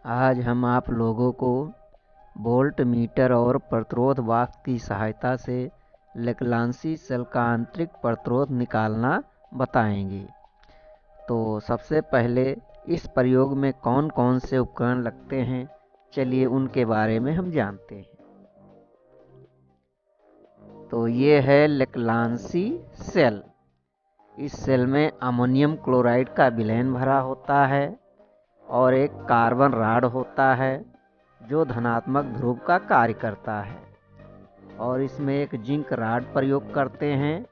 आज हम आप लोगों को वोल्ट मीटर और प्रतिरोध वाक्स की सहायता से लेक्लांसी सेल का आंतरिक प्रतिरोध निकालना बताएंगे। तो सबसे पहले इस प्रयोग में कौन कौन से उपकरण लगते हैं, चलिए उनके बारे में हम जानते हैं। तो ये है लेक्लांसी सेल। इस सेल में अमोनियम क्लोराइड का विलयन भरा होता है और एक कार्बन रॉड होता है जो धनात्मक ध्रुव का कार्य करता है, और इसमें एक जिंक रॉड प्रयोग करते हैं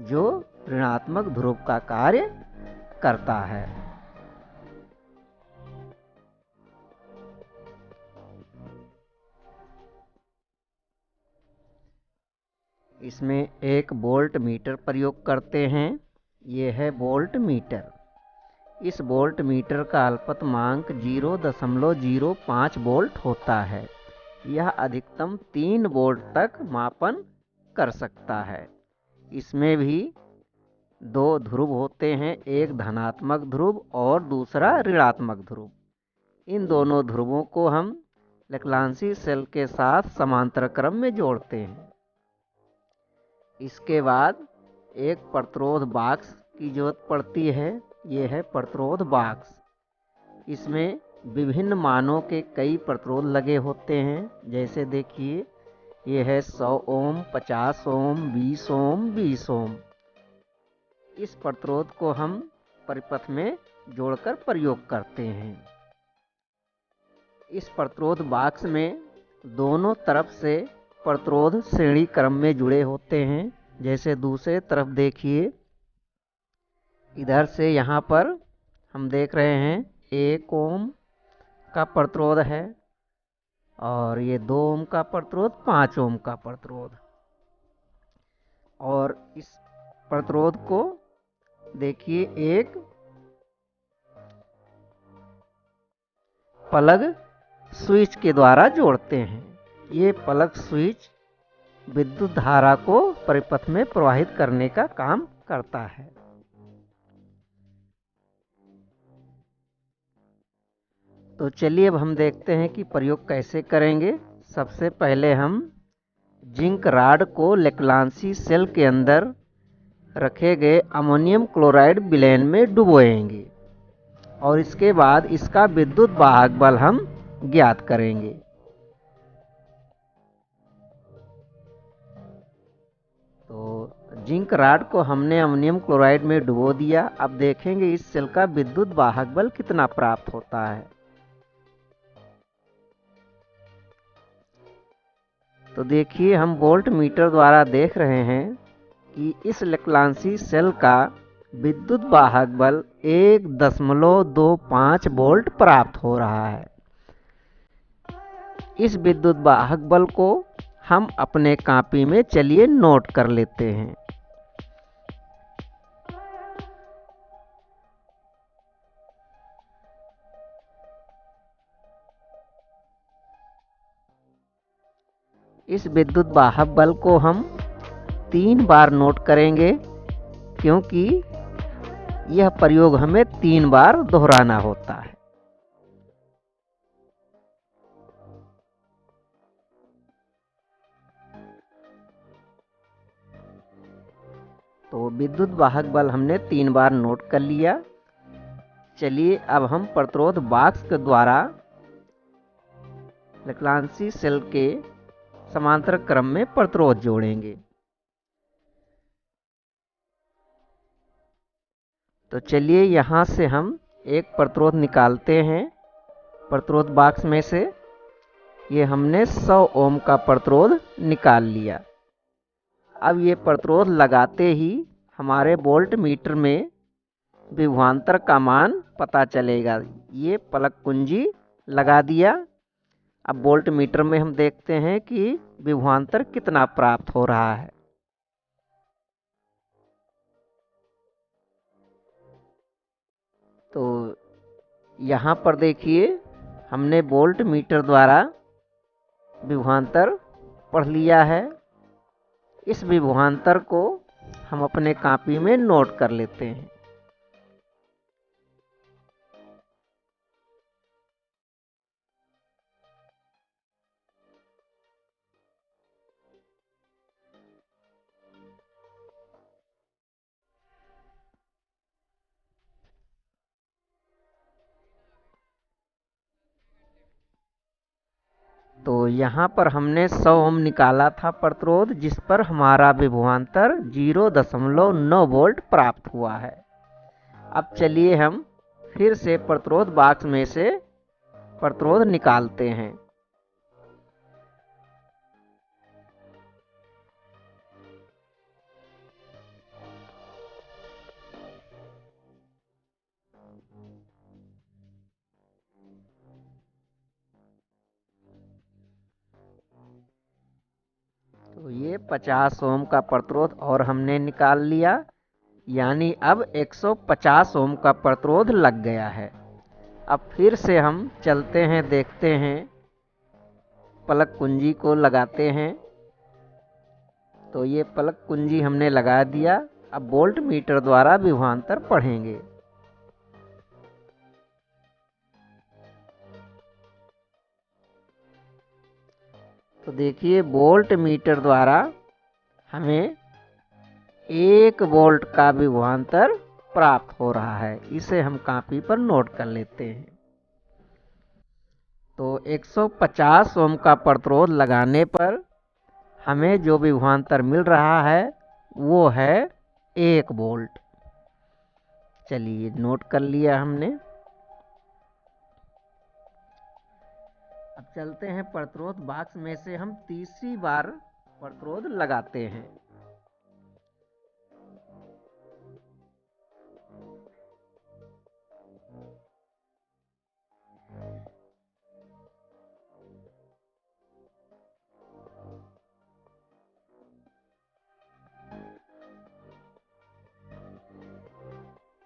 जो ऋणात्मक ध्रुव का कार्य करता है। इसमें एक वोल्ट मीटर प्रयोग करते हैं। ये है वोल्ट मीटर। इस वोल्ट मीटर का अल्पतमांक 0.05 वोल्ट होता है। यह अधिकतम 3 वोल्ट तक मापन कर सकता है। इसमें भी 2 ध्रुव होते हैं, एक धनात्मक ध्रुव और दूसरा ऋणात्मक ध्रुव। इन दोनों ध्रुवों को हम लेक्लांसी सेल के साथ समांतर क्रम में जोड़ते हैं। इसके बाद एक प्रतिरोध बॉक्स की जरूरत पड़ती है। यह है प्रतिरोध बॉक्स। इसमें विभिन्न मानों के कई प्रतिरोध लगे होते हैं। जैसे देखिए, ये है 100 ओम, 50 ओम, 20 ओम, 20 ओम। इस प्रतिरोध को हम परिपथ में जोड़कर प्रयोग करते हैं। इस प्रतिरोध बॉक्स में दोनों तरफ से प्रतिरोध श्रेणी क्रम में जुड़े होते हैं। जैसे दूसरे तरफ देखिए, इधर से यहाँ पर हम देख रहे हैं 1 ओम का प्रतिरोध है, और ये 2 ओम का प्रतिरोध, 5 ओम का प्रतिरोध। और इस प्रतिरोध को देखिए एक प्लग स्विच के द्वारा जोड़ते हैं। ये प्लग स्विच विद्युत धारा को परिपथ में प्रवाहित करने का काम करता है। तो चलिए अब हम देखते हैं कि प्रयोग कैसे करेंगे। सबसे पहले हम जिंक रॉड को लेक्लांसी सेल के अंदर रखे गए अमोनियम क्लोराइड विलयन में डुबोएंगे, और इसके बाद इसका विद्युत वाहक बल हम ज्ञात करेंगे। तो जिंक रॉड को हमने अमोनियम क्लोराइड में डुबो दिया। अब देखेंगे इस सेल का विद्युत वाहक बल कितना प्राप्त होता है। तो देखिए, हम वोल्ट मीटर द्वारा देख रहे हैं कि इस लेक्लांसी सेल का विद्युत वाहक बल 1.25 वोल्ट प्राप्त हो रहा है। इस विद्युत वाहक बल को हम अपने कॉपी में चलिए नोट कर लेते हैं। इस विद्युत वाहक बल को हम 3 बार नोट करेंगे, क्योंकि यह प्रयोग हमें 3 बार दोहराना होता है। तो विद्युत वाहक बल हमने 3 बार नोट कर लिया। चलिए अब हम प्रतिरोध बॉक्स के द्वारा लेक्लांसी सेल के समांतर क्रम में प्रतिरोध जोड़ेंगे। तो चलिए यहाँ से हम एक प्रतिरोध निकालते हैं प्रतिरोध बॉक्स में से। ये हमने 100 ओम का प्रतिरोध निकाल लिया। अब ये प्रतिरोध लगाते ही हमारे वोल्ट मीटर में विभवांतर का मान पता चलेगा। ये प्लग कुंजी लगा दिया। अब वोल्ट मीटर में हम देखते हैं कि विभवांतर कितना प्राप्त हो रहा है। तो यहाँ पर देखिए, हमने वोल्ट मीटर द्वारा विभवांतर पढ़ लिया है। इस विभवांतर को हम अपने कॉपी में नोट कर लेते हैं। तो यहाँ पर हमने 100 ओम निकाला था प्रतिरोध, जिस पर हमारा विभवांतर 0.9 वोल्ट प्राप्त हुआ है। अब चलिए हम फिर से प्रतिरोध बॉक्स में से प्रतिरोध निकालते हैं। तो ये 50 ओम का प्रतिरोध और हमने निकाल लिया, यानी अब 150 ओम का प्रतिरोध लग गया है। अब फिर से हम चलते हैं, देखते हैं, प्लग कुंजी को लगाते हैं। तो ये प्लग कुंजी हमने लगा दिया। अब वोल्ट मीटर द्वारा विभवांतर पढ़ेंगे। तो देखिए वोल्ट मीटर द्वारा हमें 1 वोल्ट का विभवांतर प्राप्त हो रहा है। इसे हम कॉपी पर नोट कर लेते हैं। तो 150 ओम का प्रतिरोध लगाने पर हमें जो विभवांतर मिल रहा है वो है 1 वोल्ट। चलिए नोट कर लिया हमने। अब चलते हैं प्रतिरोध बॉक्स में से हम तीसरी बार प्रतिरोध लगाते हैं।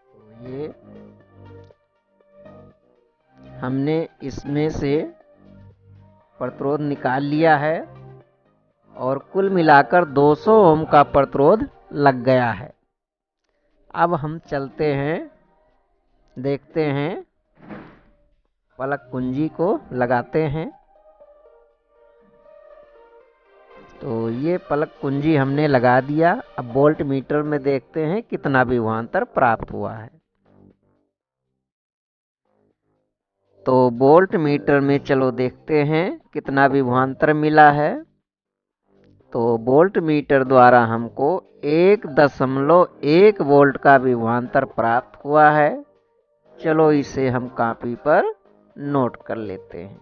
तो ये हमने इसमें से प्रतिरोध निकाल लिया है और कुल मिलाकर 200 ओम का प्रतिरोध लग गया है। अब हम चलते हैं, देखते हैं, प्लग कुंजी को लगाते हैं। तो ये प्लग कुंजी हमने लगा दिया। अब वोल्ट मीटर में देखते हैं कितना विभवांतर प्राप्त हुआ है। तो वोल्ट मीटर में चलो देखते हैं कितना विभवांतर मिला है। तो वोल्ट मीटर द्वारा हमको 1.1 वोल्ट का विभवांतर प्राप्त हुआ है। चलो इसे हम कॉपी पर नोट कर लेते हैं।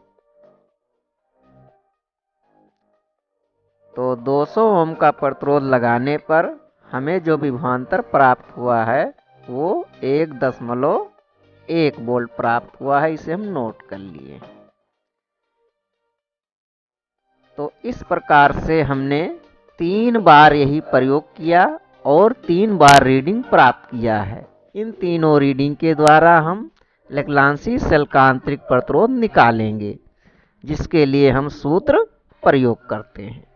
तो 200 ओम का प्रतिरोध लगाने पर हमें जो विभवांतर प्राप्त हुआ है वो 1.1 वोल्ट प्राप्त हुआ है। इसे हम नोट कर लिए। तो इस प्रकार से हमने 3 बार यही प्रयोग किया और 3 बार रीडिंग प्राप्त किया है। इन तीनों रीडिंग के द्वारा हम लेग्रांसी सेल का आंतरिक प्रतिरोध निकालेंगे, जिसके लिए हम सूत्र प्रयोग करते हैं।